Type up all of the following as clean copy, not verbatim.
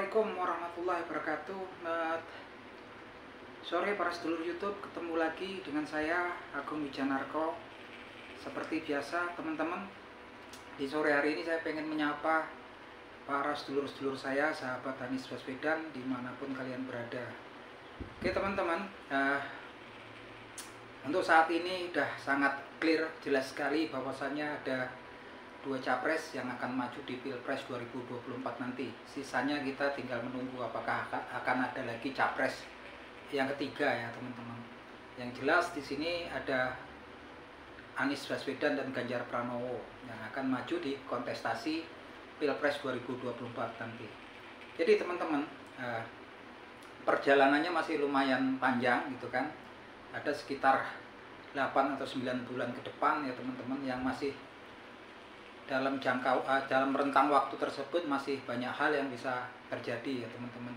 Assalamualaikum warahmatullahi wabarakatuh. Sore para sedulur YouTube, ketemu lagi dengan saya Agung Wijanarko. Seperti biasa teman-teman, di sore hari ini saya pengen menyapa para sedulur-sedulur saya, sahabat Anies Baswedan dimanapun kalian berada. Oke teman-teman, untuk saat ini udah sangat clear, jelas sekali bahwasannya ada dua capres yang akan maju di Pilpres 2024 nanti. Sisanya kita tinggal menunggu apakah akan ada lagi capres yang ketiga ya teman-teman. Yang jelas di sini ada Anies Baswedan dan Ganjar Pranowo yang akan maju di kontestasi Pilpres 2024 nanti. Jadi teman-teman, perjalanannya masih lumayan panjang gitu kan. Ada sekitar 8 atau 9 bulan ke depan ya teman-teman, yang masih dalam rentang waktu tersebut masih banyak hal yang bisa terjadi ya teman-teman.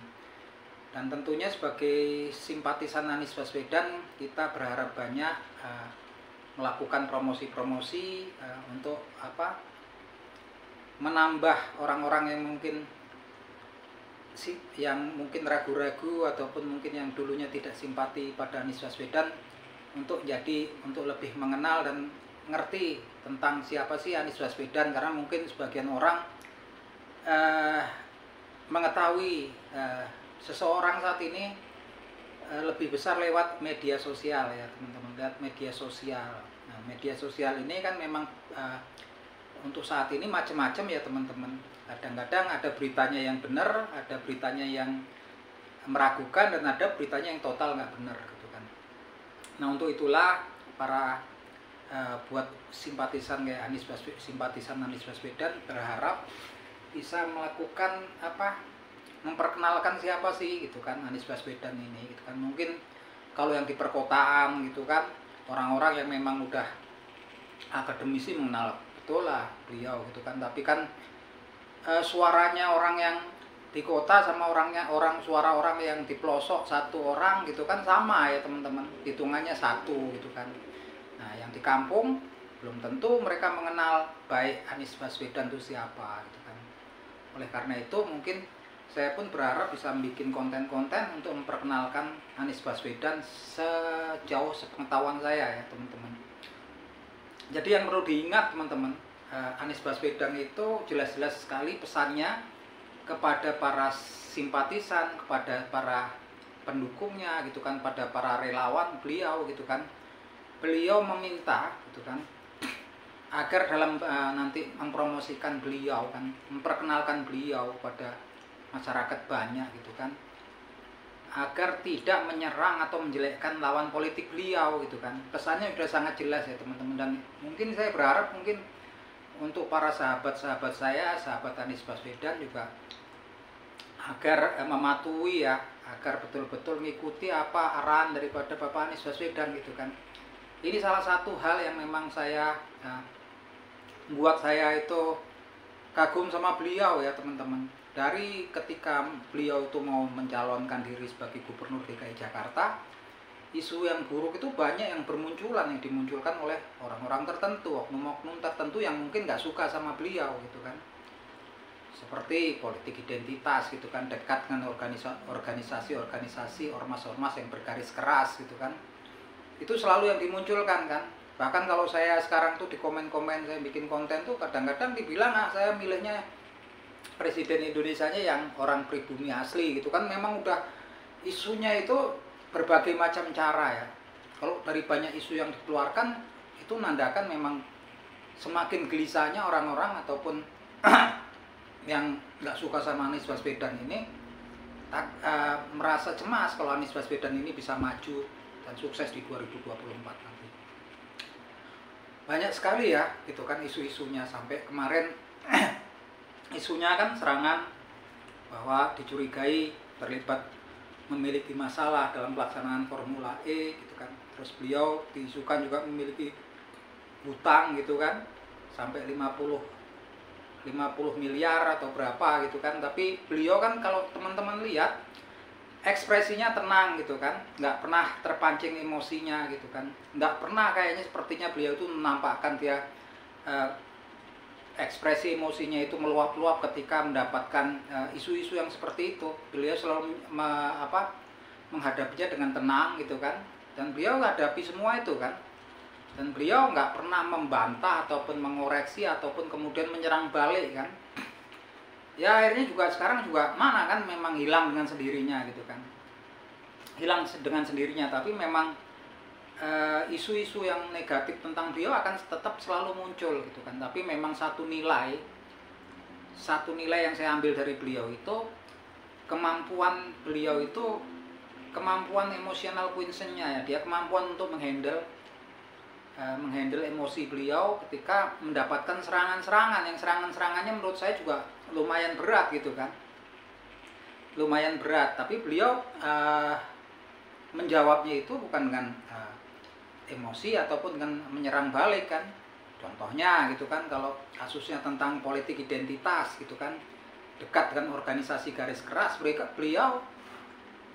Dan tentunya sebagai simpatisan Anies Baswedan, kita berharap banyak melakukan promosi-promosi untuk menambah orang-orang yang mungkin ragu-ragu ataupun mungkin yang dulunya tidak simpati pada Anies Baswedan, untuk lebih mengenal dan ngerti tentang siapa sih Anies Baswedan, karena mungkin sebagian orang mengetahui seseorang saat ini lebih besar lewat media sosial ya teman-teman, lihat media sosial. Nah, media sosial ini kan memang untuk saat ini macam-macam ya teman-teman. Kadang-kadang ada beritanya yang benar, ada beritanya yang meragukan, dan ada beritanya yang total nggak benar gitu kan. Nah, untuk itulah para buat simpatisan kayak simpatisan Anies Baswedan berharap bisa melakukan memperkenalkan siapa sih gitu kan Anies Baswedan ini gitu kan. Mungkin kalau yang di perkotaan gitu kan, orang-orang yang memang udah akademisi mengenal betul lah beliau gitu kan. Tapi kan suaranya orang yang di kota sama suara orang yang di pelosok satu orang gitu kan sama ya teman-teman, hitungannya satu gitu kan. Nah, yang di kampung belum tentu mereka mengenal baik Anies Baswedan itu siapa gitu kan. Oleh karena itu mungkin saya pun berharap bisa bikin konten-konten untuk memperkenalkan Anies Baswedan sejauh sepengetahuan saya ya teman-teman. Jadi yang perlu diingat teman-teman, Anies Baswedan itu jelas-jelas sekali pesannya kepada para simpatisan, kepada para pendukungnya gitu kan, pada para relawan beliau gitu kan. Beliau meminta gitu kan agar dalam nanti mempromosikan beliau kan, memperkenalkan beliau pada masyarakat banyak gitu kan, agar tidak menyerang atau menjelekkan lawan politik beliau gitu kan. Pesannya sudah sangat jelas ya teman-teman, dan mungkin saya berharap mungkin untuk para sahabat-sahabat saya, sahabat Anies Baswedan juga agar mematuhi ya, agar betul-betul mengikuti apa arahan daripada Bapak Anies Baswedan gitu kan. Ini salah satu hal yang memang buat saya itu kagum sama beliau ya teman-teman. Dari ketika beliau itu mau mencalonkan diri sebagai Gubernur DKI Jakarta, isu yang buruk itu banyak yang dimunculkan oleh orang-orang tertentu, oknum-oknum tertentu yang mungkin nggak suka sama beliau gitu kan. Seperti politik identitas gitu kan, dekat dengan organisasi, ormas-ormas yang bergaris keras gitu kan. Itu selalu yang dimunculkan kan. Bahkan kalau saya sekarang tuh di komen-komen saya bikin konten tuh kadang-kadang dibilang saya milihnya presiden Indonesianya yang orang pribumi asli gitu kan. Memang udah isunya itu berbagai macam cara ya. Kalau dari banyak isu yang dikeluarkan itu nandakan memang semakin gelisahnya orang-orang ataupun yang nggak suka sama Anies Baswedan ini merasa cemas kalau Anies Baswedan ini bisa maju dan sukses di 2024 nanti. Banyak sekali ya gitu kan isu-isunya, sampai kemarin isunya kan serangan bahwa dicurigai terlibat memiliki masalah dalam pelaksanaan Formula E gitu kan. Terus beliau diisukan juga memiliki hutang gitu kan, sampai 50 miliar atau berapa gitu kan. Tapi beliau kan kalau teman-teman lihat ekspresinya tenang gitu kan, nggak pernah terpancing emosinya gitu kan, nggak pernah kayaknya sepertinya beliau itu menampakkan dia ekspresi emosinya itu meluap-luap ketika mendapatkan isu-isu yang seperti itu. Beliau selalu menghadapinya dengan tenang gitu kan, dan beliau menghadapi semua itu kan, dan beliau nggak pernah membantah ataupun mengoreksi ataupun kemudian menyerang balik kan. Ya akhirnya juga sekarang juga mana kan memang hilang dengan sendirinya gitu kan, hilang dengan sendirinya. Tapi memang isu-isu yang negatif tentang beliau akan tetap selalu muncul gitu kan. Tapi memang satu nilai yang saya ambil dari beliau itu, kemampuan beliau itu kemampuan emosional quotient-nya ya, dia kemampuan untuk menghandle emosi beliau ketika mendapatkan serangan-serangan yang serangannya menurut saya juga lumayan berat gitu kan, lumayan berat. Tapi beliau menjawabnya itu bukan dengan emosi ataupun dengan menyerang balik kan. Contohnya gitu kan, kalau kasusnya tentang politik identitas gitu kan, dekat dengan organisasi garis keras, beliau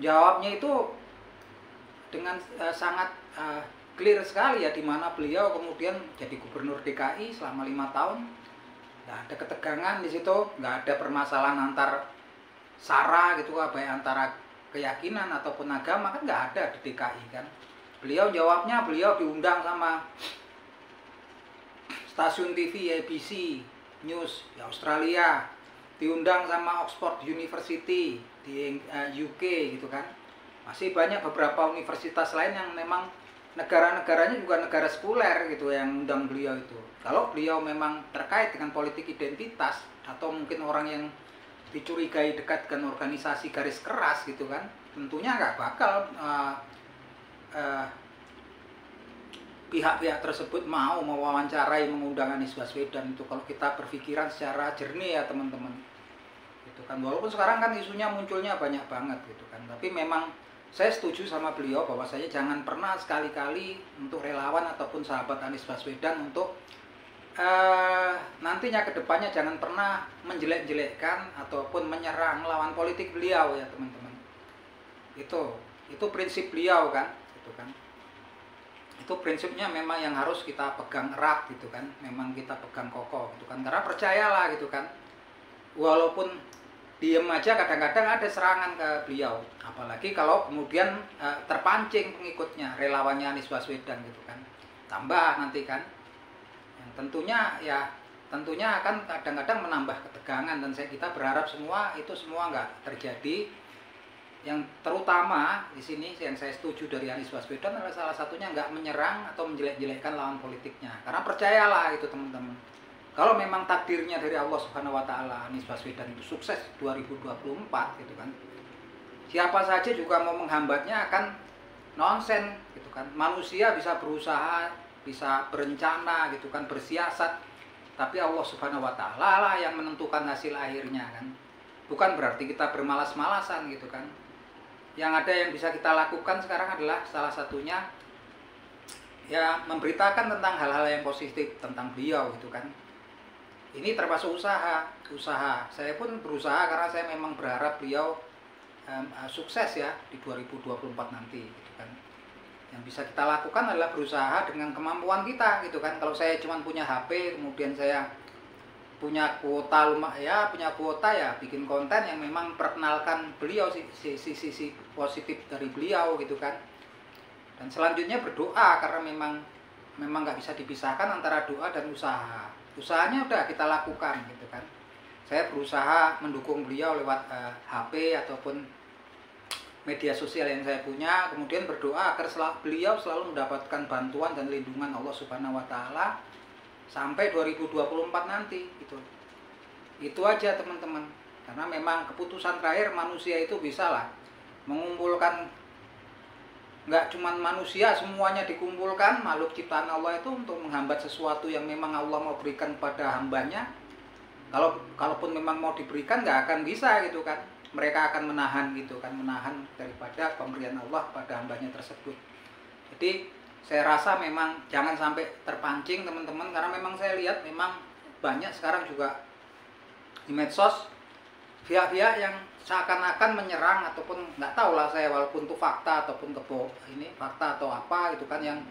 jawabnya itu dengan sangat clear sekali ya, di mana beliau kemudian jadi gubernur DKI selama 5 tahun, nggak ada ketegangan di situ, nggak ada permasalahan antar sara gitu, baik antara keyakinan ataupun agama kan nggak ada di DKI kan. Beliau jawabnya, beliau diundang sama stasiun TV ABC News di Australia, diundang sama Oxford University di UK gitu kan. Masih banyak beberapa universitas lain yang memang negara-negaranya juga negara sekuler gitu yang undang beliau itu. Kalau beliau memang terkait dengan politik identitas atau mungkin orang yang dicurigai dekat dengan organisasi garis keras gitu kan, tentunya nggak bakal pihak-pihak tersebut mau mewawancarai, mengundang Anies Baswedan itu, kalau kita berpikiran secara jernih ya teman-teman gitu kan. Walaupun sekarang kan isunya munculnya banyak banget gitu kan, tapi memang saya setuju sama beliau bahwasanya jangan pernah sekali-kali untuk relawan ataupun sahabat Anies Baswedan untuk nantinya kedepannya jangan pernah menjelek-jelekkan ataupun menyerang lawan politik beliau ya teman-teman. Itu prinsip beliau kan, gitu kan. Itu prinsipnya memang yang harus kita pegang erat gitu kan, memang kita pegang kokoh gitu kan. Karena percayalah gitu kan, walaupun diem aja kadang-kadang ada serangan ke beliau, apalagi kalau kemudian terpancing pengikutnya, relawannya Anies Baswedan gitu kan, tambah nanti kan, yang tentunya akan kadang-kadang menambah ketegangan. Dan kita berharap itu semua nggak terjadi. Yang terutama di sini yang saya setuju dari Anies Baswedan adalah salah satunya nggak menyerang atau menjelek-jelekkan lawan politiknya. Karena percayalah itu teman-teman, kalau memang takdirnya dari Allah Subhanahu wa taala Anies Baswedan itu sukses 2024 gitu kan, siapa saja juga mau menghambatnya akan nonsen gitu kan. Manusia bisa berusaha, bisa berencana gitu kan, bersiasat, tapi Allah Subhanahu wa taala lah yang menentukan hasil akhirnya kan. Bukan berarti kita bermalas-malasan gitu kan. Yang ada yang bisa kita lakukan sekarang adalah salah satunya ya memberitakan tentang hal-hal yang positif tentang beliau gitu kan. Ini termasuk usaha. Saya pun berusaha karena saya memang berharap beliau sukses ya di 2024 nanti gitu kan. Yang bisa kita lakukan adalah berusaha dengan kemampuan kita gitu kan. Kalau saya cuma punya HP, kemudian saya punya kuota ya bikin konten yang memang perkenalkan beliau, sisi positif dari beliau gitu kan. Dan selanjutnya berdoa, karena memang nggak bisa dipisahkan antara doa dan usaha. Usahanya udah kita lakukan gitu kan. Saya berusaha mendukung beliau lewat HP ataupun media sosial yang saya punya, kemudian berdoa agar beliau selalu mendapatkan bantuan dan lindungan Allah Subhanahu wa taala sampai 2024 nanti gitu. Itu aja teman-teman. Karena memang keputusan terakhir manusia itu bisa lah mengumpulkan, nggak cuman manusia, semuanya dikumpulkan, makhluk ciptaan Allah itu untuk menghambat sesuatu yang memang Allah mau berikan pada hambanya. Kalaupun memang mau diberikan nggak akan bisa gitu kan. Mereka akan menahan gitu kan, menahan daripada pemberian Allah pada hambanya tersebut. Jadi saya rasa memang jangan sampai terpancing teman-teman, karena memang saya lihat memang banyak sekarang juga di medsos pihak-pihak yang seakan-akan menyerang ataupun nggak tahu lah saya, walaupun itu fakta ataupun fakta atau apa gitu kan, yang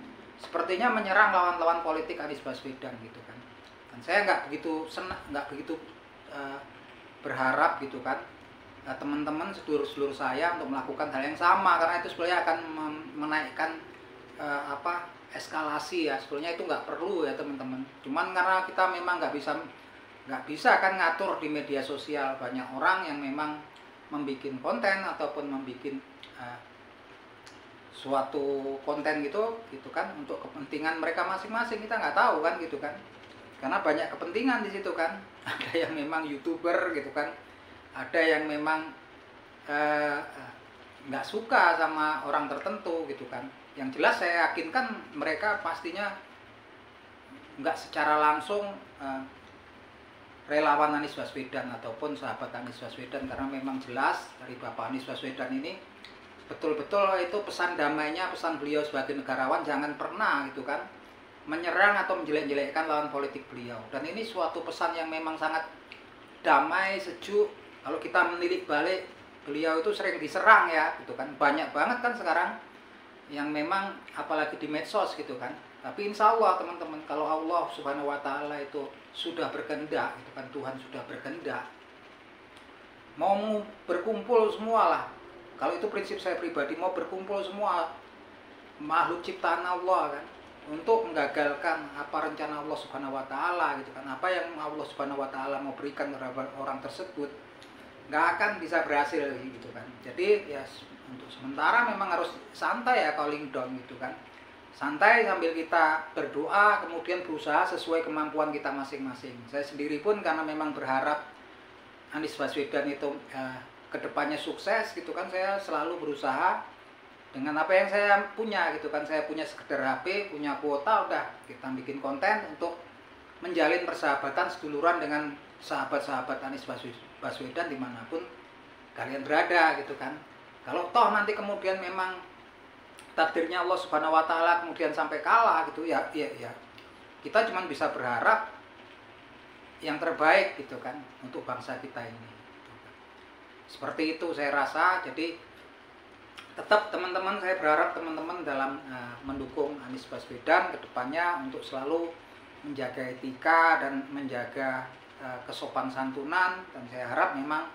sepertinya menyerang lawan-lawan politik Anies Baswedan gitu kan. Dan saya nggak begitu senang, nggak begitu berharap gitu kan teman-teman sedulur-sedulur saya untuk melakukan hal yang sama, karena itu sebenarnya akan menaikkan eskalasi ya. Sebenarnya itu nggak perlu ya teman-teman. Cuman karena kita memang nggak bisa kan ngatur di media sosial. Banyak orang yang memang membuat konten ataupun membuat suatu konten gitu kan untuk kepentingan mereka masing-masing. Kita nggak tahu kan gitu kan, karena banyak kepentingan di situ kan. Ada yang memang YouTuber gitu kan, ada yang memang nggak suka sama orang tertentu gitu kan. Yang jelas saya yakin kan mereka pastinya nggak secara langsung relawan Anies Baswedan ataupun sahabat Anies Baswedan, karena memang jelas dari Bapak Anies Baswedan ini betul-betul itu pesan damainya, pesan beliau sebagai negarawan, jangan pernah gitu kan menyerang atau menjelek-jelekkan lawan politik beliau. Dan ini suatu pesan yang memang sangat damai, sejuk. Kalau kita menilik balik, beliau itu sering diserang ya gitu kan, banyak banget kan sekarang yang memang apalagi di medsos gitu kan. Tapi insya Allah teman-teman, kalau Allah Subhanahu Wa Taala itu sudah berkehendak gitu kan, Tuhan sudah berkehendak, mau berkumpul semua lah. Kalau itu prinsip saya pribadi, mau berkumpul semua makhluk ciptaan Allah kan untuk menggagalkan apa rencana Allah Subhanahu Wa Taala gitu kan, apa yang Allah Subhanahu Wa Taala mau berikan terhadap orang tersebut, nggak akan bisa berhasil gitu kan. Jadi ya untuk sementara memang harus santai ya, calling down gitu kan, santai sambil kita berdoa, kemudian berusaha sesuai kemampuan kita masing-masing. Saya sendiri pun karena memang berharap Anies Baswedan itu kedepannya sukses gitu kan, saya selalu berusaha dengan apa yang saya punya gitu kan. Saya punya sekedar HP, punya kuota, udah kita bikin konten untuk menjalin persahabatan seduluran dengan sahabat-sahabat Anies Baswedan dimanapun kalian berada gitu kan. Kalau toh nanti kemudian memang takdirnya Allah Subhanahu Wa Taala kemudian sampai kalah gitu ya kita cuma bisa berharap yang terbaik gitu kan untuk bangsa kita ini. Seperti itu saya rasa. Jadi tetap teman-teman, saya berharap teman-teman dalam mendukung Anies Baswedan ke depannya untuk selalu menjaga etika dan menjaga kesopan santunan. Dan saya harap memang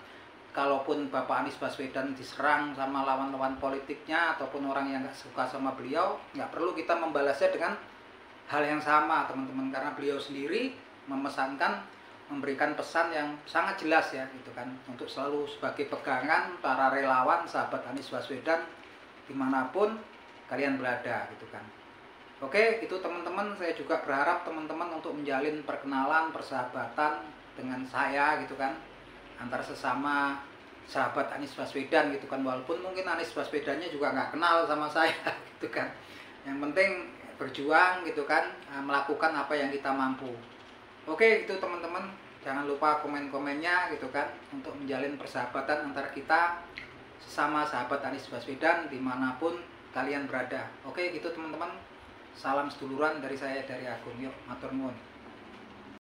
kalaupun Bapak Anies Baswedan diserang sama lawan-lawan politiknya ataupun orang yang nggak suka sama beliau, nggak perlu kita membalasnya dengan hal yang sama teman-teman, karena beliau sendiri memesankan, memberikan pesan yang sangat jelas ya gitu kan, untuk selalu sebagai pegangan para relawan sahabat Anies Baswedan dimanapun kalian berada gitu kan. Oke, itu teman-teman. Saya juga berharap teman-teman untuk menjalin perkenalan, persahabatan dengan saya gitu kan, antar sesama sahabat Anies Baswedan gitu kan, walaupun mungkin Anies Baswedannya juga nggak kenal sama saya gitu kan. Yang penting berjuang gitu kan, melakukan apa yang kita mampu. Oke, itu teman-teman, jangan lupa komen-komennya gitu kan, untuk menjalin persahabatan antara kita sesama sahabat Anies Baswedan dimanapun kalian berada. Oke, gitu teman-teman, salam seduluran dari saya, dari Agung. Yuk, matur nuwun.